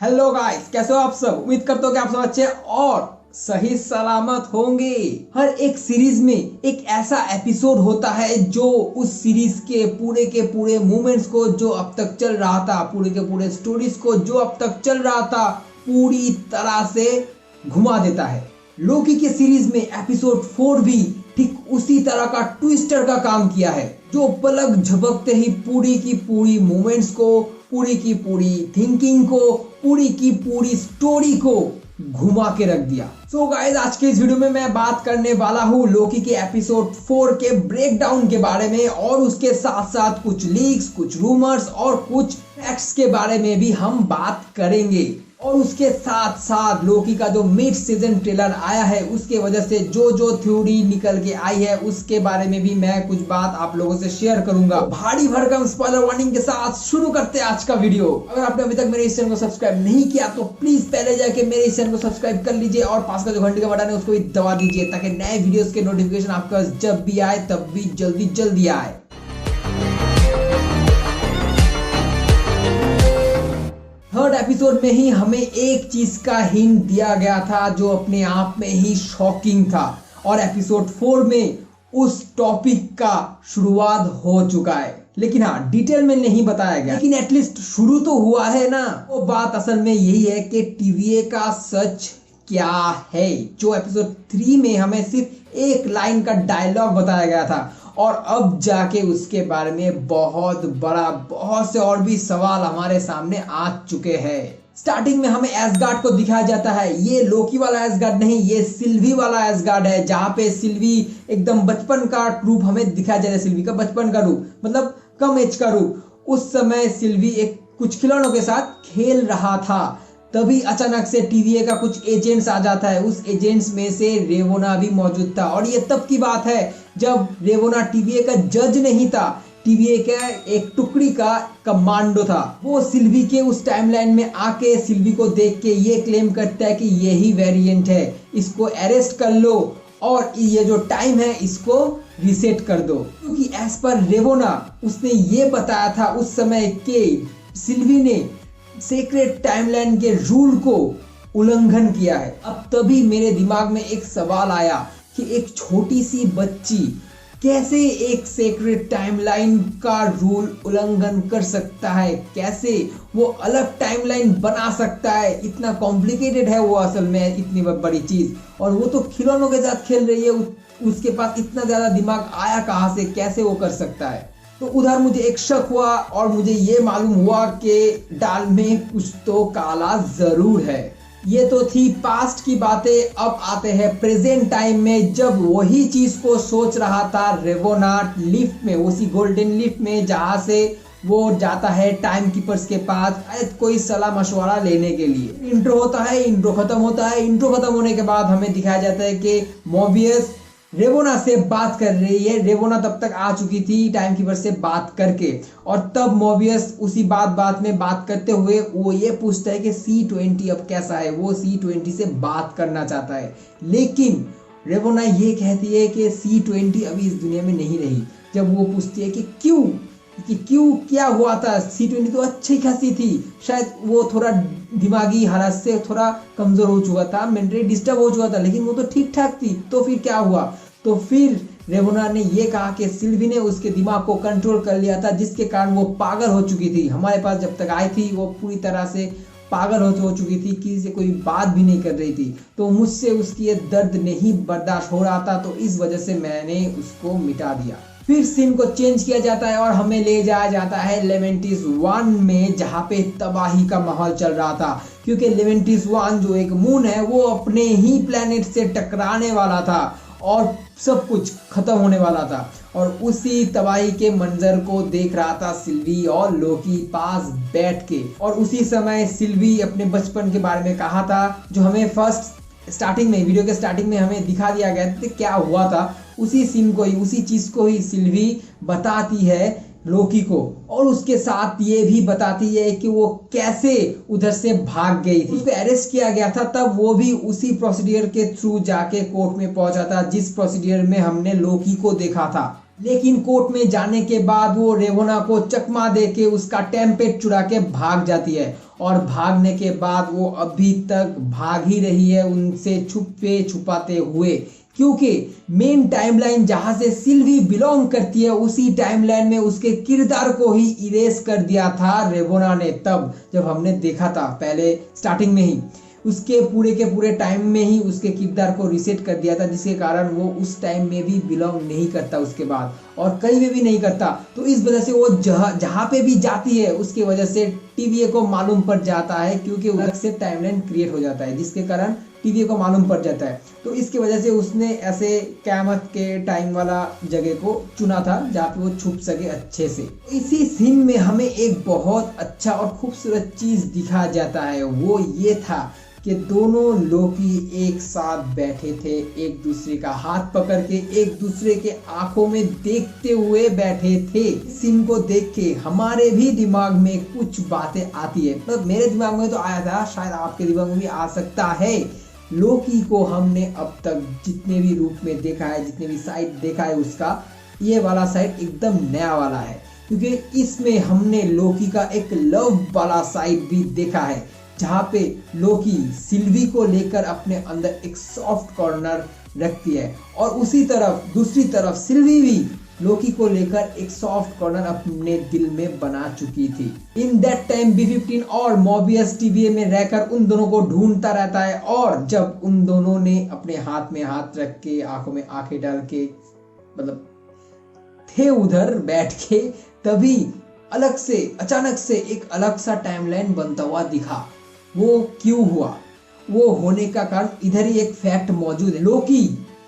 Hello guys, कैसे हो आप सब। उम्मीद करता हूँ कि आप सब अच्छे और सही सलामत होंगे। हर एक सीरीज में एक ऐसा एपिसोड होता है जो उस सीरीज के पूरे मूवमेंट्स को, जो अब तक चल रहा था, पूरे के पूरे स्टोरीज को जो अब तक चल रहा था, पूरी तरह से घुमा देता है। लोकी के सीरीज में एपिसोड 4 भी ठीक उसी तरह का ट्विस्टर का काम किया है, जो पलक झपकते ही पूरी की पूरी मूवमेंट्स को, पूरी की पूरी थिंकिंग को, पूरी की पूरी स्टोरी को घुमा के रख दिया। सो गाइस, आज के इस वीडियो में मैं बात करने वाला हूँ लोकी के एपिसोड 4 के ब्रेकडाउन के बारे में, और उसके साथ साथ कुछ लीक्स, कुछ रूमर्स और कुछ फैक्ट्स के बारे में भी हम बात करेंगे। और उसके साथ साथ लोकी का जो मिड सीजन ट्रेलर आया है, उसके वजह से जो थ्योरी निकल के आई है, उसके बारे में भी मैं कुछ बात आप लोगों से शेयर करूंगा। भारी भरकम स्पॉइलर वार्निंग के साथ शुरू करते हैं आज का वीडियो। अगर आपने अभी तक मेरे इस चैनल को सब्सक्राइब नहीं किया तो प्लीज पहले जाके मेरे इस चैनल को सब्सक्राइब कर लीजिए और पास का जो घंटे का बटन है उसको भी दबा दीजिए, ताकि नए वीडियोस के नोटिफिकेशन आपका जब भी आए तब भी जल्दी आए। थर्ड एपिसोड में ही हमें एक चीज का हिंट दिया गया था जो अपने आप में ही शॉकिंग था, और एपिसोड 4 में उस टॉपिक का शुरुआत हो चुका है। लेकिन हाँ, डिटेल में नहीं बताया गया, लेकिन एटलीस्ट शुरू तो हुआ है ना। वो बात असल में यही है कि टीवीए का सच क्या है, जो एपिसोड 3 में हमें सिर्फ एक लाइन का डायलॉग बताया गया था, और अब जाके उसके बारे में बहुत से और भी सवाल हमारे सामने आ चुके हैं। स्टार्टिंग में हमें एसगार्ड को दिखाया जाता है। ये लोकी वाला एसगार्ड नहीं, ये सिल्वी वाला एसगार्ड है, जहां पे सिल्वी एकदम बचपन का रूप हमें दिखाया जाता है। सिल्वी का बचपन का रूप मतलब कम एज का रूप। उस समय सिल्वी एक कुछ खिलौनों के साथ खेल रहा था, तभी अचानक से टीवीए का कुछ एजेंट्स आ जाता है। उस एजेंट्स में से रेवोना भी मौजूद था, और ये तब की बात है जब रेवोना टीवीए का जज नहीं था, टीवीए का एक टुकड़ी का कमांडो था। वो सिल्वी के उस टाइमलाइन में आके सिल्वी को देख के ये क्लेम करता है कि यही वेरिएंट है, इसको अरेस्ट कर लो और ये जो टाइम है इसको रिसेट कर दो। क्योंकि एज पर रेवोना उसने ये बताया था उस समय के सिल्वी ने सीक्रेट टाइमलाइन के रूल को उल्लंघन किया है। अब तभी मेरे दिमाग में एक सवाल आया कि एक छोटी सी बच्ची कैसे एक सीक्रेट टाइमलाइन का रूल उल्लंघन कर सकता है, कैसे वो अलग टाइमलाइन बना सकता है। इतना कॉम्प्लिकेटेड है वो असल में, इतनी बड़ी चीज, और वो तो खिलौनों के साथ खेल रही है। उसके पास इतना ज्यादा दिमाग आया कहां से, कैसे वो कर सकता है। तो उधर मुझे एक शक हुआ, और मुझे ये मालूम हुआ कि दाल में कुछ तो काला जरूर है। ये तो थी पास्ट की बातें। अब आते हैं प्रेजेंट टाइम में, जब वही चीज को सोच रहा था रेवोना लिफ्ट में, उसी गोल्डन लिफ्ट में, जहां से वो जाता है टाइम कीपर्स के पास, शायद कोई सलाह मशवरा लेने के लिए। इंट्रो होता है, इंट्रो खत्म होता है। इंट्रो खत्म होने के बाद हमें दिखाया जाता है कि मोबियस रेवोना से बात कर रही है। रेवोना तब तक आ चुकी थी टाइम कीपर से बात करके, और तब मोबियस उसी बात में बात करते हुए वो ये पूछता है कि C20 अब कैसा है। वो C20 से बात करना चाहता है, लेकिन रेवोना ये कहती है कि C20 अभी इस दुनिया में नहीं रही। जब वो पूछती है कि क्यों क्या हुआ था, C20 तो अच्छी खासी थी, शायद वो थोड़ा दिमागी हालत से थोड़ा कमजोर हो चुका था, मेंटली डिस्टर्ब हो चुका था, लेकिन वो तो ठीक ठाक थी, तो फिर क्या हुआ। तो फिर रेवोना ने ये कहा कि सिल्वी ने उसके दिमाग को कंट्रोल कर लिया था, जिसके कारण वो पागल हो चुकी थी। हमारे पास जब तक आई थी वो पूरी तरह से पागल हो चुकी थी, किसी से कोई बात भी नहीं कर रही थी। तो मुझसे उसकी ये दर्द नहीं बर्दाश्त हो रहा था, तो इस वजह से मैंने उसको मिटा दिया। फिर सीन को चेंज किया जाता है और हमें ले जाया जाता है लेवेंटिस 1 में, जहां पे तबाही का माहौल चल रहा था। क्योंकि लेवेंटिस 1 जो एक मून है, वो अपने ही प्लेनेट से टकराने वाला था और सब कुछ खत्म होने वाला था। और उसी तबाही के मंजर को देख रहा था सिल्वी और लोकी पास बैठ के। और उसी समय सिल्वी अपने बचपन के बारे में कहा था, जो हमें फर्स्ट स्टार्टिंग में, वीडियो के स्टार्टिंग में हमें दिखा दिया गया था क्या हुआ था। उसी सीन को ही, उसी चीज को ही सिल्वी बताती है लोकी को, और उसके साथ ये भी बताती है कि वो कैसे उधर से भाग गई थी। उसको अरेस्ट किया गया था, तब वो भी उसी प्रोसीडियर के थ्रू जाके कोर्ट में पहुंचा था, जिस प्रोसीडियर में हमने लोकी को देखा था। लेकिन कोर्ट में जाने के बाद वो रेवोना को चकमा दे के उसका टेम्पेट चुरा के भाग जाती है, और भागने के बाद वो अभी तक भाग ही रही है उनसे छुपे छुपाते हुए, क्योंकि मेन टाइमलाइन जहां से सिल्वी बिलोंग करती है उसी टाइमलाइन में उसके किरदार को ही इरेज कर दिया था रेमोना ने, तब जब हमने देखा था पहले स्टार्टिंग में ही उसके पूरे के पूरे टाइम में ही उसके किरदार को रीसेट कर दिया था, जिसके कारण वो उस टाइम में भी बिलोंग नहीं करता उसके बाद और कहीं में भी नहीं करता। तो इस वजह से वो जहां पे भी जाती है उसकी वजह से टीवीए को मालूम पड़ जाता है, क्योंकि उधर से टाइमलाइन क्रिएट हो जाता है जिसके कारण टीवीए को मालूम पड़ जाता है। तो इसकी वजह से उसने ऐसे क़यामत के टाइम वाला जगह को चुना था जहाँ पे वो छुप सके अच्छे से। इसी सीन में हमें एक बहुत अच्छा और खूबसूरत चीज दिखाया जाता है, वो ये था कि दोनों लोकी एक साथ बैठे थे, एक दूसरे का हाथ पकड़ के एक दूसरे के आंखों में देखते हुए बैठे थे। सीन को देख के हमारे भी दिमाग में कुछ बातें आती है, मतलब मेरे दिमाग में तो आया था, शायद आपके दिमाग में भी आ सकता है। लोकी को हमने अब तक जितने भी रूप में देखा है, जितने भी साइड देखा है उसका, ये वाला साइड एकदम नया वाला है, क्योंकि इसमें हमने लोकी का एक लव वाला साइड भी देखा है, जहाँ पे लोकी सिल्वी को लेकर अपने अंदर एक सॉफ्ट कॉर्नर रखती है और उसी तरफ दूसरी तरफ सिल्वी भी लोकी को लेकर एक सॉफ्ट कॉर्नर अपने दिल में बना चुकी थी। इन दैट टाइम B-15 और मोबियस टीवीए में रहकर उन दोनों को ढूंढता रहता है, और जब उन दोनों ने अपने हाथ में हाथ रख के आंखों में आंखें डाल के मतलब थे उधर बैठ के, तभी अलग से अचानक से एक अलग सा टाइमलाइन बनता हुआ दिखा। वो क्यों हुआ? वो होने का कारण इधर ही एक फैक्ट मौजूद है। लोकी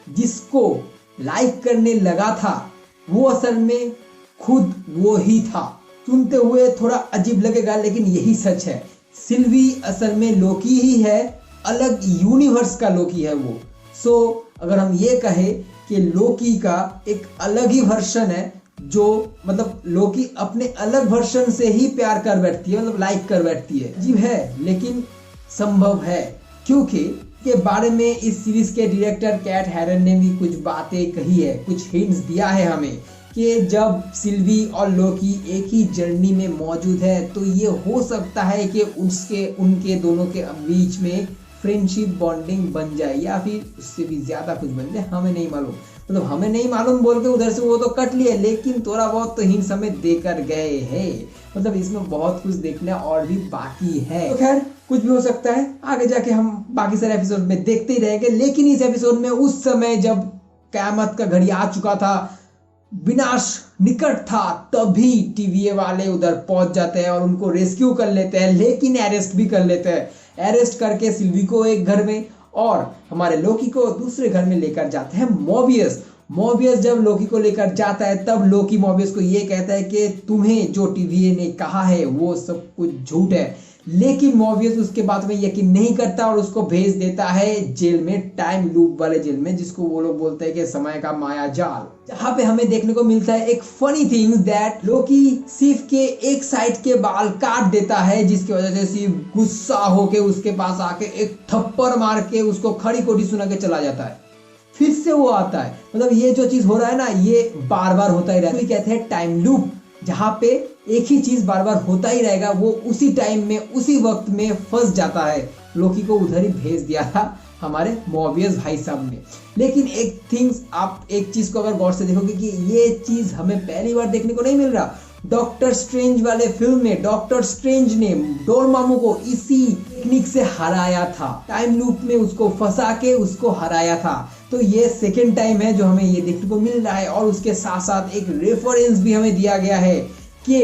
जिसको लाइक करने लगा था वो असल में खुद वो ही था। सुनते हुए थोड़ा अजीब लगेगा लेकिन यही सच है। सिल्वी असल में लोकी ही है, अलग यूनिवर्स का लोकी है वो। सो अगर हम ये कहें कि लोकी का एक अलग ही वर्जन है, जो मतलब लोकी अपने अलग वर्जन से ही प्यार कर बैठती है, मतलब लाइक कर बैठती है। अजीब है लेकिन संभव है, क्योंकि के बारे में इस सीरीज के डायरेक्टर कैट हैरन ने भी कुछ बातें कही है, कुछ हिंट्स दिया है हमें कि जब सिल्वी और लोकी एक ही जर्नी में मौजूद है तो ये हो सकता है कि उनके दोनों के बीच में फ्रेंडशिप बॉन्डिंग बन जाए या फिर उससे भी ज्यादा कुछ बन जाए, हमें नहीं मालूम। मतलब हमें नहीं मालूम बोल के उधर से वो तो कट लिए, लेकिन थोड़ा बहुत तो हिंट्स हमें देकर गए हैं। मतलब इसमें बहुत कुछ देखना और भी बाकी है। तो खैर कुछ भी हो सकता है, आगे जाके हम बाकी सारे एपिसोड में देखते ही रहेंगे। लेकिन इस एपिसोड में उस समय जब क़यामत का घड़ी आ चुका था, विनाश निकट था, तभी टीवीए वाले उधर पहुंच जाते हैं और उनको रेस्क्यू कर लेते हैं, लेकिन अरेस्ट भी कर लेते हैं। अरेस्ट करके सिल्वी को एक घर में और हमारे लोकी को दूसरे घर में लेकर जाते हैं मोबियस जब लोकी को लेकर जाता है तब लोकी मोबियस को ये कहता है कि तुम्हें जो टीवीए ने कहा है वो सब कुछ झूठ है, लेकिन मोबियस उसके बात में यकीन नहीं करता और उसको भेज देता है जेल में, टाइम लूप वाले जेल में, जिसको वो लोग बोलते हैं कि समय का माया जाल। जहाँ पे हमें देखने को मिलता है एक फनी थिंग दैट लोकी सिर्फ के एक साइड के बाल काट देता है, जिसकी वजह से सिर्फ गुस्सा होके उसके पास आके एक थप्पड़ मार के उसको खड़ी खोटी सुना के चला जाता है। फिर से वो आता है। मतलब ये जो चीज हो रहा है ना, ये बार बार होता ही रहता है। कहते हैं टाइम लूप, जहाँ पे एक ही चीज बार बार होता ही रहेगा, वो उसी टाइम में उसी वक्त में फंस जाता है। लोकी को उधर ही भेज दिया था हमारे मोबियस भाई साहब ने। लेकिन एक थिंग्स, आप एक चीज को अगर गौर से देखोगे कि ये चीज हमें पहली बार देखने को नहीं मिल रहा। डॉक्टर स्ट्रेंज वाले फिल्म में डॉक्टर स्ट्रेंज ने डोरमामू को इसी टेक्निक से हराया था, टाइम लूप में उसको फंसा के उसको हराया था। तो ये सेकेंड टाइम है जो हमें ये देखने को मिल रहा है। और उसके साथ साथ एक रेफरेंस भी हमें दिया गया है कि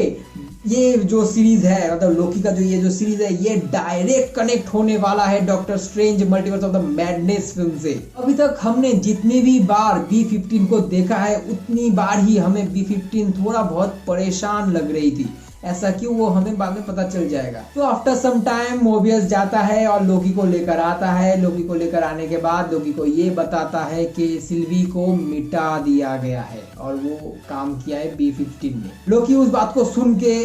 ये जो सीरीज है, मतलब लोकी का ये जो सीरीज है, ये डायरेक्ट कनेक्ट होने वाला है doctor strange multiverse of the madness film से। अभी तक हमने जितनी भी बार B-15 को देखा है उतनी बार ही हमें B-15 थोड़ा बहुत परेशान लग रही थी। ऐसा क्यों, वो हमें बाद में पता चल जाएगा। तो आफ्टर सम टाइम मोबियस जाता है और लोकी को लेकर आता है। लोकी को लेकर आने के बाद लोकी को ये बताता है कि सिल्वी को मिटा दिया गया है और वो काम किया है B-15 ने। लोकी उस बात को सुन के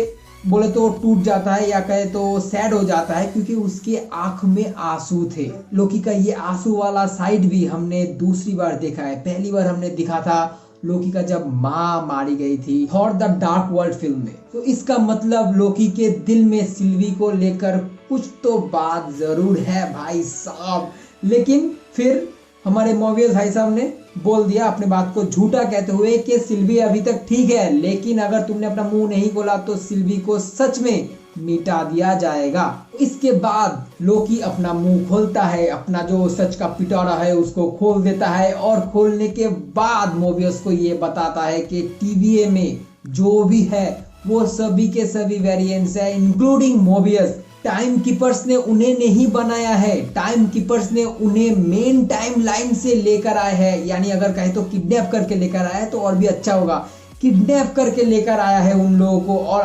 बोले तो टूट जाता है या कहे तो सैड हो जाता है, क्योंकि उसके आंख में आंसू थे। लोकी का ये आंसू वाला साइड भी हमने दूसरी बार देखा है। पहली बार हमने दिखा था लोकी का जब माँ मारी गई थी Thor the dark world film में। तो इसका मतलब लोकी के दिल में सिल्वी को लेकर कुछ तो बात जरूर है भाई साहब। लेकिन फिर हमारे मोबियस भाई साहब ने बोल दिया अपने बात को झूठा कहते हुए कि सिल्वी अभी तक ठीक है, लेकिन अगर तुमने अपना मुंह नहीं खोला तो सिल्वी को सच में मिटा दिया जाएगा। इसके बाद लोकी अपना मुंह खोलता है, अपना जो सच का पिटारा है उसको खोल देता है, और खोलने के बाद मोबियस को ये बताता है कि टीवीए में जो भी है वो सभी के सभी वेरिएंट्स है इंक्लूडिंग मोबियस। टाइम कीपर्स ने उन्हें नहीं बनाया है, टाइम कीपर्स ने उन्हें मेन टाइम लाइन से लेकर आए हैं, यानी अगर कहें तो किडनैप करके लेकर आया है तो और भी अच्छा होगा। किडनैप करके लेकर आया है उन लोगों को, और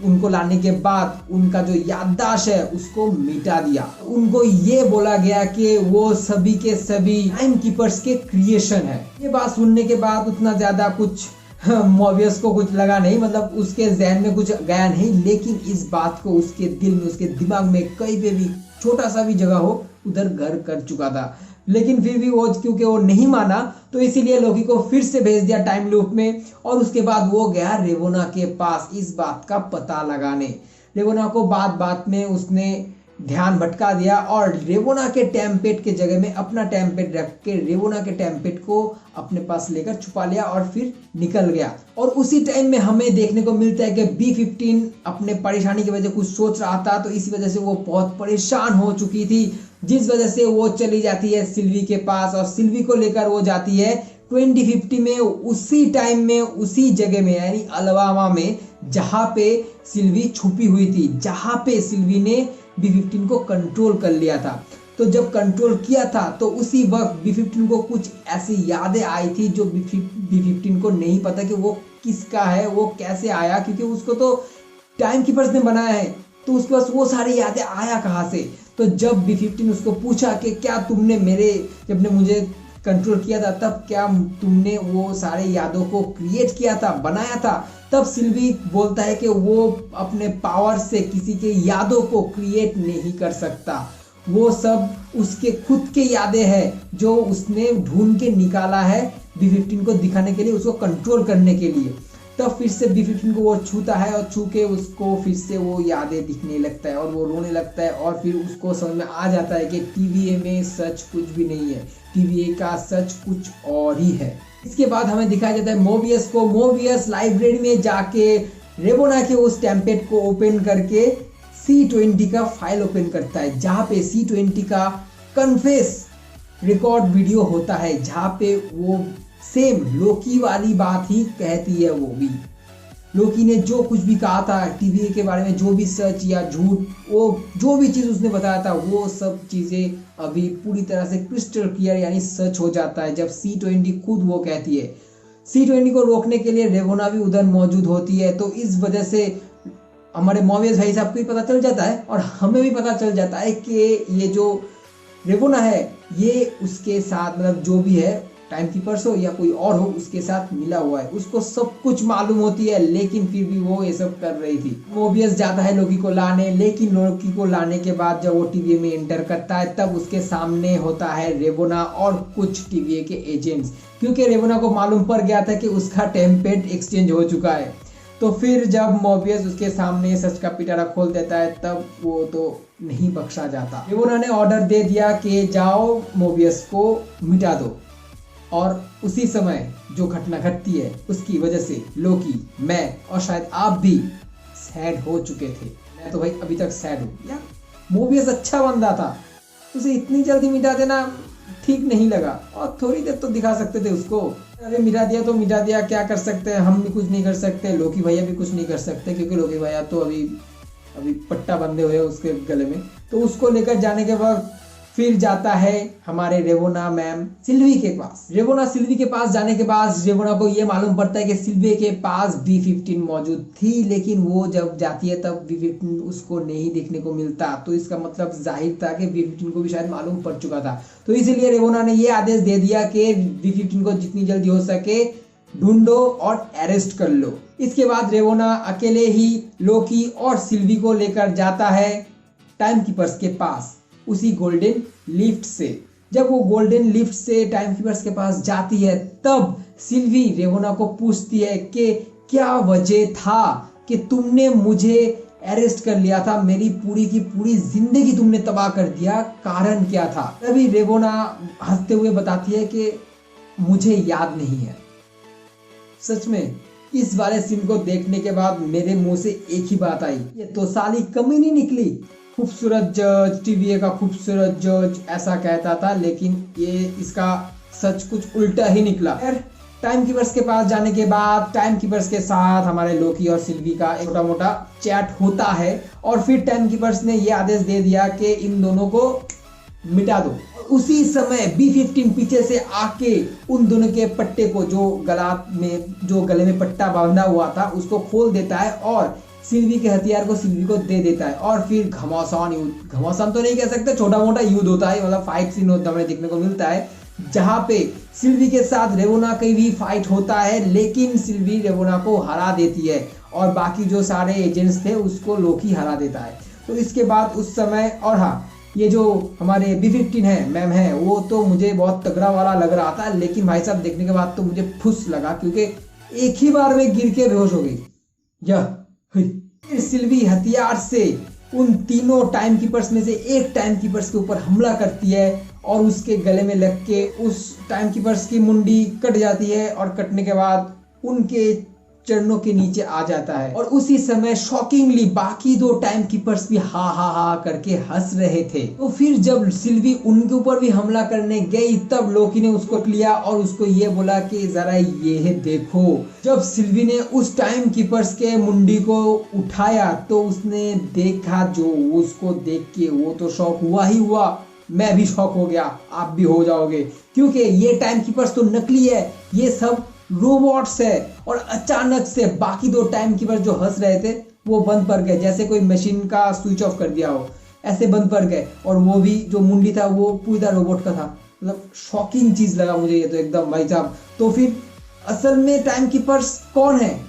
उनको लाने के बाद उनका जो याददाश्त है उसको मिटा दिया। उनको ये बोला गया कि वो सभी के सभी टाइम कीपर्स के क्रिएशन है। ये बात सुनने के बाद उतना ज्यादा कुछ मोबियस को कुछ लगा नहीं, मतलब उसके जहन में कुछ गया नहीं, लेकिन इस बात को उसके दिल में, उसके दिमाग में कहीं पे भी छोटा सा भी जगह हो उधर घर कर चुका था। लेकिन फिर भी वो क्योंकि वो नहीं माना तो इसीलिए लोकी को फिर से भेज दिया टाइम लूप में, और उसके बाद वो गया रेवोना के पास इस बात का पता लगाने। रेवोना को बात बात में उसने ध्यान भटका दिया और रेवोना के टेम्पेट के जगह में अपना टेम्पेट रख के रेवोना के टेम्पेट को अपने पास लेकर छुपा लिया और फिर निकल गया। और उसी टाइम में हमें देखने को मिलता है कि B-15 अपने परेशानी की वजह कुछ सोच रहा था, तो इसी वजह से वो बहुत परेशान हो चुकी थी, जिस वजह से वो चली जाती है सिल्वी के पास, और सिल्वी को लेकर वो जाती है 2050 में, उसी टाइम में उसी जगह में यानी अलबामा में जहां पे सिल्वी छुपी हुई थी, जहां पे सिल्वी ने B-15 को कंट्रोल कर लिया था। तो जब कंट्रोल किया था तो उसी वक्त B-15 को कुछ ऐसी यादें आई थी जो B-15 को नहीं पता कि वो किसका है, वो कैसे आया, क्योंकि उसको तो टाइम कीपर्स ने बनाया है, तो उसके पास वो सारी यादें आया कहाँ से। तो जब B-15 उसको पूछा कि क्या तुमने जब ने मुझे कंट्रोल किया था तब क्या तुमने वो सारे यादों को क्रिएट किया था, बनाया था, तब सिल्वी बोलता है कि वो अपने पावर से किसी के यादों को क्रिएट नहीं कर सकता, वो सब उसके खुद के यादें हैं जो उसने ढूंढ के निकाला है B-15 को दिखाने के लिए, उसको कंट्रोल करने के लिए। तब फिर से B-15 को वो छूता है और छू के उसको फिर से वो यादें दिखने लगता है और वो रोने लगता है, और फिर उसको समझ में आ जाता है कि टीवीए में सच कुछ भी नहीं है, टीवीए का सच कुछ और ही है। इसके बाद हमें दिखाया जाता है मोबियस को। मोबियस लाइब्रेरी में जाके रेवोना के उस टेम्पेट को ओपन करके C-20 का फाइल ओपन करता है, जहाँ पे C-20 का कन्फेस रिकॉर्ड वीडियो होता है, जहाँ पे वो सेम लोकी वाली बात ही कहती है। वो भी लोकी ने जो कुछ भी कहा था टीवीए के बारे में, जो भी सच या झूठ, वो जो भी चीज़ उसने बताया था वो सब चीज़ें अभी पूरी तरह से क्रिस्टल क्लियर यानी सच हो जाता है जब C-20 खुद वो कहती है। C-20 को रोकने के लिए रेवोना भी उधर मौजूद होती है, तो इस वजह से हमारे मोबियस भाई साहब को भी पता चल जाता है और हमें भी पता चल जाता है कि ये जो रेवोना है ये उसके साथ, मतलब जो भी है टाइम कीपर्स हो या कोई और हो, उसके साथ मिला हुआ है, उसको सब कुछ मालूम होती है, लेकिन फिर भी वो ये सब कर रही थी। मोबियस जाता है लोकी को लाने, लेकिन लोकी को लाने के बाद जब वो टीवीए में एंटर करता है तब उसके सामने होता है रेवोना और कुछ टीवीए के एजेंट्स, क्योंकि रेवोना को मालूम पड़ गया था कि उसका टेम्पेट एक्सचेंज हो चुका है। तो फिर जब मोबियस उसके सामने सच का पिटारा खोल देता है तब वो तो नहीं बख्शा जाता। रेवोना ने ऑर्डर दे दिया कि जाओ मोबियस को मिटा दो, और उसी समय जो घटना घटती है उसकी वजह से लोकी, मैं और शायद आप भी सैड हो चुके थे। मैं तो भाई अभी तक सैड हूँ यार, मोबियस अच्छा बंदा था, उसे इतनी जल्दी मिटा देना ठीक नहीं लगा, और थोड़ी देर तो दिखा सकते थे उसको। अरे मिटा दिया तो मिटा दिया, क्या कर सकते हैं, हम भी कुछ नहीं कर सकते, लोकी भैया भी कुछ नहीं कर सकते, क्योंकि लोकी भैया तो अभी पट्टा बंधे हुए उसके गले में। तो उसको लेकर जाने के वक्त फिर जाता है हमारे रेवोना मैम सिल्वी के पास। रेवोना सिल्वी के पास जाने के बाद रेवोना को ये मालूम पड़ता है कि सिल्वी के पास B-15 मौजूद थी, लेकिन वो जब जाती है तब B-15 उसको नहीं देखने को मिलता, तो इसका मतलब जाहिर था कि B-15 को भी शायद मालूम पड़ चुका था। तो इसीलिए रेवोना ने ये आदेश दे दिया कि B-15 को जितनी जल्दी हो सके ढूंढो और अरेस्ट कर लो। इसके बाद रेवोना अकेले ही लोकी और सिल्वी को लेकर जाता है टाइम कीपर्स के पास, उसी गोल्डन लिफ्ट से। जब वो गोल्डन लिफ्ट से टाइम कीपर्स के पास जाती है तब सिल्वी रेवोना को पूछती है कि क्या वजह था कि तुमने मुझे अरेस्ट कर लिया था, मेरी पूरी की पूरी जिंदगी तुमने तबाह कर दिया, कारण क्या था। तभी रेवोना हंसते हुए बताती है कि मुझे याद नहीं है। सच में इस वाले सीन को देखने के बाद मेरे मुंह से एक ही बात आई, ये तो साली कमी नहीं निकली। खूबसूरत जज, टीवीए का खूबसूरत जज ऐसा कहता था, लेकिन ये इसका सच कुछ उल्टा ही निकला। टाइम कीपर्स के पास जाने के बाद टाइम कीपर्स के साथ हमारे लोकी और सिल्वी का एक छोटा मोटा चैट होता है और फिर टाइम कीपर्स ने यह आदेश दे दिया कि इन दोनों को मिटा दो। उसी समय B15 पीछे से आके उन दोनों के पट्टे को जो गले में पट्टा बांधा हुआ था उसको खोल देता है और सिल्वी के हथियार को सिल्वी को दे देता है। और फिर घमासान युद्ध, घमासान तो नहीं कह सकते, छोटा मोटा युद्ध होता है, मतलब फाइट सीन होता है, हमें देखने को मिलता है, जहां पे सिल्वी के साथ रेवोना की भी फाइट होता है, लेकिन सिल्वी रेवोना को हरा देती है और बाकी जो सारे एजेंट्स थे उसको लोकी हरा देता है। तो इसके बाद उस समय, और हाँ, ये जो हमारे B15 है मैम है, वो तो मुझे बहुत तगड़ा वाला लग रहा था, लेकिन भाई साहब देखने के बाद तो मुझे फुस लगा, क्योंकि एक ही बार में गिर के बेहोश हो गई। फिर सिल्वी हथियार से उन तीनों टाइम कीपर्स में से एक टाइम कीपर्स के ऊपर हमला करती है और उसके गले में लग के उस टाइम कीपर्स की मुंडी कट जाती है और कटने के बाद उनके चरणों के नीचे आ जाता है। और उसी समय शॉकिंगली बाकी दो टाइम कीपर्स भी हा हा हा करके हंस रहे थे। तो फिर जब सिल्वी उनके ऊपर भी हमला करने गई तब लोकी ने उसको लिया और उसको ये बोला कि जरा ये देखो। जब सिल्वी ने उस टाइम कीपर्स के मुंडी को उठाया तो उसने देखा, जो उसको देख के वो तो शॉक हुआ ही हुआ, मैं भी शॉक हो गया, आप भी हो जाओगे, क्योंकि ये टाइम कीपर्स तो नकली है, ये सब रोबोट्स है। और अचानक से बाकी दो टाइम कीपर जो हंस रहे थे वो बंद पड़ गए, जैसे कोई मशीन का स्विच ऑफ कर दिया हो, ऐसे बंद पड़ गए। और वो भी जो मुंडी था वो पूरी तरह रोबोट का था। मतलब शॉकिंग चीज लगा मुझे ये तो एकदम, भाई साहब। तो फिर असल में टाइम कीपर्स कौन है,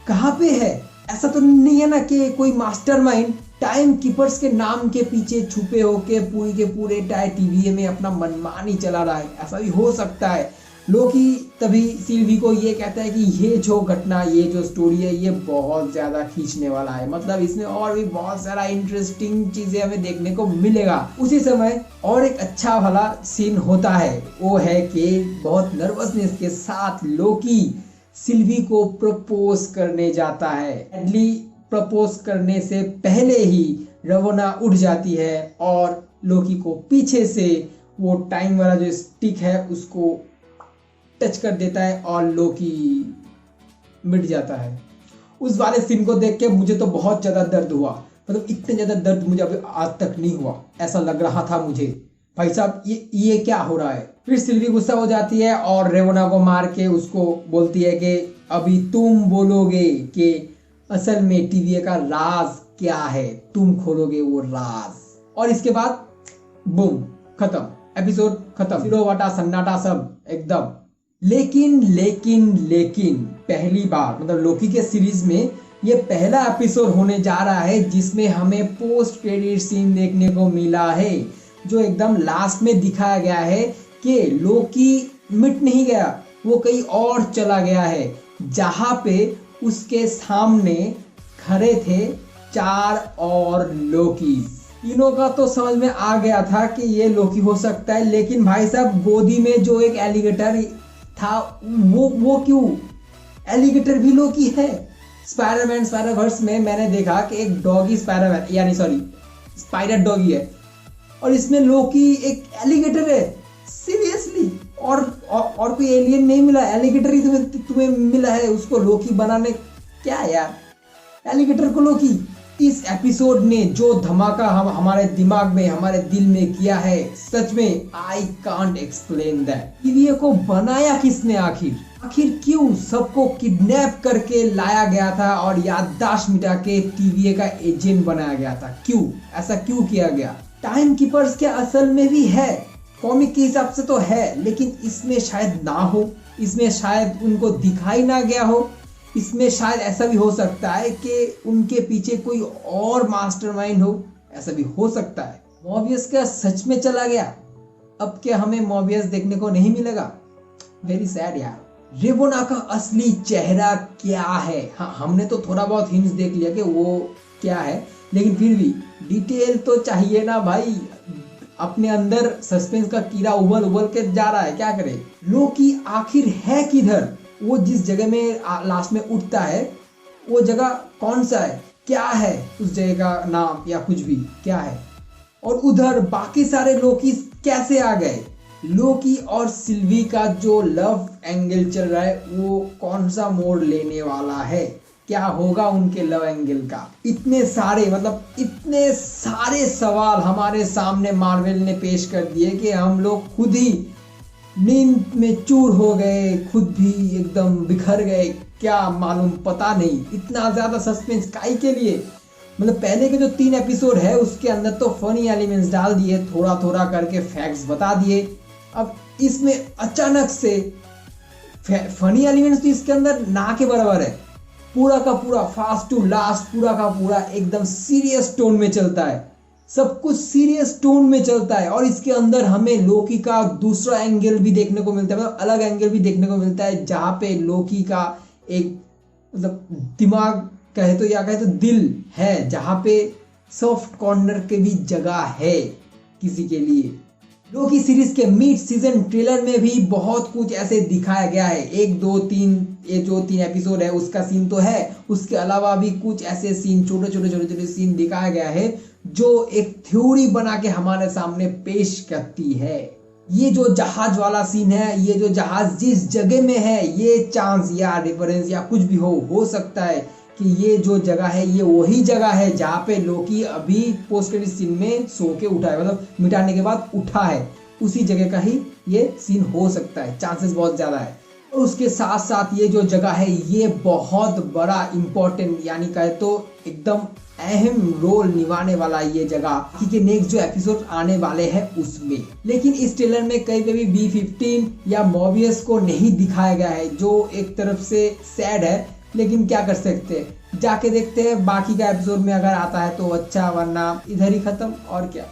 कहाँ पे है? ऐसा तो नहीं है ना कि कोई मास्टरमाइंड टाइम कीपर्स के नाम के पीछे छुपे होके पूरी के पूरे टीवीए में अपना मनमानी चला रहा है? ऐसा भी हो सकता है। लोकी तभी सिल्वी को ये कहता है कि ये जो घटना, ये जो स्टोरी है, ये बहुत ज्यादा खींचने वाला है, मतलब इसमें और भी बहुत सारा इंटरेस्टिंग चीजें हमें देखने को मिलेगा। उसी समय और एक अच्छा वाला सीन होता है, वो है कि बहुत नर्वसनेस के साथ लोकी सिल्वी को प्रपोज करने जाता है। एडली प्रपोज करने से पहले ही रेवोना उठ जाती है और लोकी को पीछे से वो टाइम वाला जो स्टिक है उसको टच कर देता है और लोकी मिट जाता है। उस वाले सीन को देख के मुझे तो बहुत ज्यादा दर्द हुआ, मतलब इतने ज्यादा दर्द मुझे अभी आज तक नहीं हुआ, ऐसा लग रहा था मुझे। भाई साहब ये क्या हो रहा है? फिर सिल्वी गुस्सा हो जाती है और रेवोना को मार के उसको बोलती है कि अभी तुम बोलोगे कि असल में टीवीए का राज क्या है, तुम खोलोगे वो राज। और इसके बाद बूम, खत्म, एपिसोड खत्म, सिरोवाटा सन्नाटा सब एकदम। लेकिन पहली बार, मतलब लोकी के सीरीज में ये पहला एपिसोड होने जा रहा है जिसमें हमें पोस्ट क्रेडिट सीन देखने को मिला है, जो एकदम लास्ट में दिखाया गया है कि लोकी मिट नहीं गया, वो कहीं और चला गया है, जहां पे उसके सामने खड़े थे 4 और लोकी। तीनों का तो समझ में आ गया था कि ये लोकी हो सकता है, लेकिन भाई साहब गोदी में जो एक एलिगेटर था वो क्यों? एलिगेटर भी लोकी है। स्पाइडरमैन स्पाइडरवर्स में मैंने देखा कि एक डॉगी स्पाइडर डॉगी है और इसमें लोकी एक एलिगेटर है। सीरियसली? और कोई एलियन नहीं मिला, एलिगेटर ही तुम्हें मिला है उसको लोकी बनाने? क्या यार, एलिगेटर को लोकी। इस एपिसोड ने जो धमाका हमारे दिमाग में, हमारे दिल में किया है, सच में I can't explain that. TVA को बनाया किसने आखिर क्यों सबको किडनैप करके लाया गया था और याददाश्त मिटा के टीवीए का एजेंट बनाया गया था? क्यों ऐसा क्यों किया गया? टाइम कीपर्स क्या असल में भी है? कॉमिक के हिसाब से तो है, लेकिन इसमें शायद ना हो, इसमें शायद उनको दिखाई ना गया हो, इसमें शायद ऐसा भी हो सकता है कि उनके पीछे कोई और मास्टरमाइंड हो, ऐसा भी हो सकता है। मॉबियस क्या सच में चला गया? अब क्या हमें मॉबियस देखने को नहीं मिलेगा? वेरी सैड यार। रेवोना का असली चेहरा क्या है। हाँ, हमने तो थोड़ा बहुत हिंट्स देख लिया कि वो क्या है, लेकिन फिर भी डिटेल तो चाहिए ना भाई। अपने अंदर सस्पेंस का कीड़ा उबल उबल के जा रहा है, क्या करे। लोकी आखिर है किधर? वो जिस जगह में लास्ट में उठता है, वो जगह कौन सा है, क्या है उस जगह का नाम या कुछ भी क्या है? और उधर बाकी सारे लोकी कैसे आ गए? लोकी और सिल्वी का जो लव एंगल चल रहा है वो कौन सा मोड़ लेने वाला है? क्या होगा उनके लव एंगल का? इतने सारे सवाल हमारे सामने मार्वल ने पेश कर दिए कि हम लोग खुद ही नींद में चूर हो गए, खुद भी एकदम बिखर गए। क्या मालूम, पता नहीं। इतना ज्यादा सस्पेंस काहे के लिए? मतलब पहले के जो 3 एपिसोड है उसके अंदर तो फनी एलिमेंट्स डाल दिए, थोड़ा थोड़ा करके फैक्ट्स बता दिए। अब इसमें अचानक से फनी एलिमेंट्स तो इसके अंदर ना के बराबर है। पूरा का पूरा फास्ट टू लास्ट, पूरा का पूरा एकदम सीरियस टोन में चलता है। सब कुछ सीरियस टोन में चलता है और इसके अंदर हमें लोकी का दूसरा एंगल भी देखने को मिलता है, मतलब अलग एंगल भी देखने को मिलता है, जहां पे लोकी का एक मतलब दिमाग कहे तो या कहे तो दिल है, जहां पे सॉफ्ट कॉर्नर के भी जगह है किसी के लिए। लोकी सीरीज के मिड सीजन ट्रेलर में भी बहुत कुछ ऐसे दिखाया गया है। 1 2 3 ये जो 3 एपिसोड है उसका सीन तो है, उसके अलावा भी कुछ ऐसे सीन छोटे छोटे सीन दिखाया गया है जो एक थ्योरी बना के हमारे सामने पेश करती है। ये जो जहाज वाला सीन है, ये जो जहाज जिस जगह में है, ये चांस या रेफरेंस या कुछ भी हो सकता है कि ये जो जगह है ये वही जगह है जहाँ पे लोकी अभी पोस्ट क्रेडिट सीन में सो के उठा है, मतलब मिटाने के बाद उठा है, उसी जगह का ही ये सीन हो सकता है। चांसेस बहुत ज्यादा है। और उसके साथ साथ ये जो जगह है ये बहुत बड़ा इंपॉर्टेंट यानी कहे तो एकदम अहम रोल निभाने वाला ये जगह, क्योंकि नेक्स्ट जो एपिसोड आने वाले हैं उसमें। लेकिन इस ट्रेलर में कहीं पे भी B15 या मोबियस को नहीं दिखाया गया है, जो एक तरफ से सैड है, लेकिन क्या कर सकते हैं, जाके देखते हैं बाकी का एपिसोड में अगर आता है तो अच्छा, वरना इधर ही खत्म और क्या।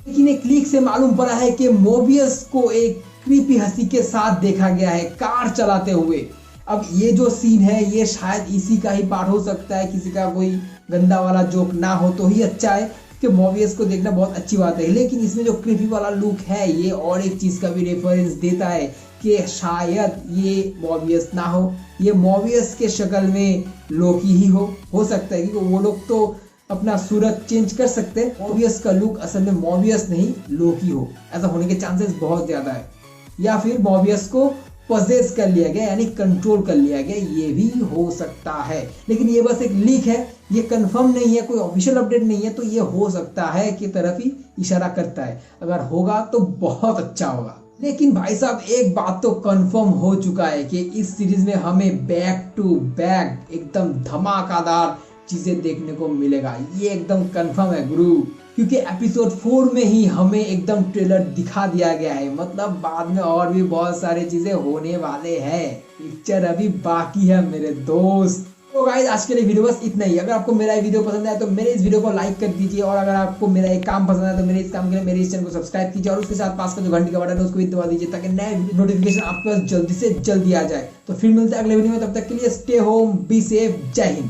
लेकिन एक लीक से मालूम पड़ा है कि मोबियस को एक क्रीपी हंसी के साथ देखा गया है कार चलाते हुए। अब ये जो सीन है ये शायद इसी का ही पार्ट हो सकता है, किसी का कोई गंदा वाला जोक ना हो तो ही अच्छा है, क्योंकि मोबियस को देखना बहुत अच्छी बात है। लेकिन इसमें जो क्रीपी वाला लुक है ये और एक चीज का भी रेफरेंस देता है कि शायद ये मोबियस ना हो, ये मोबियस के शक्ल में लोकी ही हो सकता है, क्योंकि वो लोग तो अपना सूरत चेंज कर सकते हैं। मोबियस का लुक असल में मोबियस नहीं लोकी हो, ऐसा होने के चांसेस बहुत ज्यादा है। या फिर मोबियस को पजेस कर लिया गया यानी कंट्रोल कर लिया गया, ये भी हो सकता है। लेकिन ये बस एक लीक है, ये कंफर्म नहीं है, कोई ऑफिशियल अपडेट नहीं है, तो ये हो सकता है की तरफ ही इशारा करता है। अगर होगा तो बहुत अच्छा होगा। लेकिन भाई साहब एक बात तो कंफर्म हो चुका है कि इस सीरीज में हमें बैक टू बैक एकदम धमाकेदार चीजें देखने को मिलेगा, ये एकदम कंफर्म है गुरु। क्योंकि एपिसोड 4 में ही हमें एकदम ट्रेलर दिखा दिया गया है, मतलब बाद में और भी बहुत सारी चीजें होने वाले हैं। पिक्चर अभी बाकी है मेरे दोस्त। तो गाइस आज के लिए वीडियो बस इतना ही। अगर आपको मेरा ये वीडियो पसंद आया तो मेरे इस वीडियो को लाइक कर दीजिए, और अगर आपको मेरा एक काम पसंद आया तो मेरे इस काम के लिए मेरे इस चैनल को सब्सक्राइब कीजिए, और उसके साथ पास का जो घंटी का बटन है उसको भी दबा दीजिए, ताकि नए नोटिफिकेशन आपके पास जल्दी से जल्दी आ जाए। तो फिर मिलते हैं अगले वीडियो में, तब तक के लिए स्टे होम, बी सेफ, जय हिंद।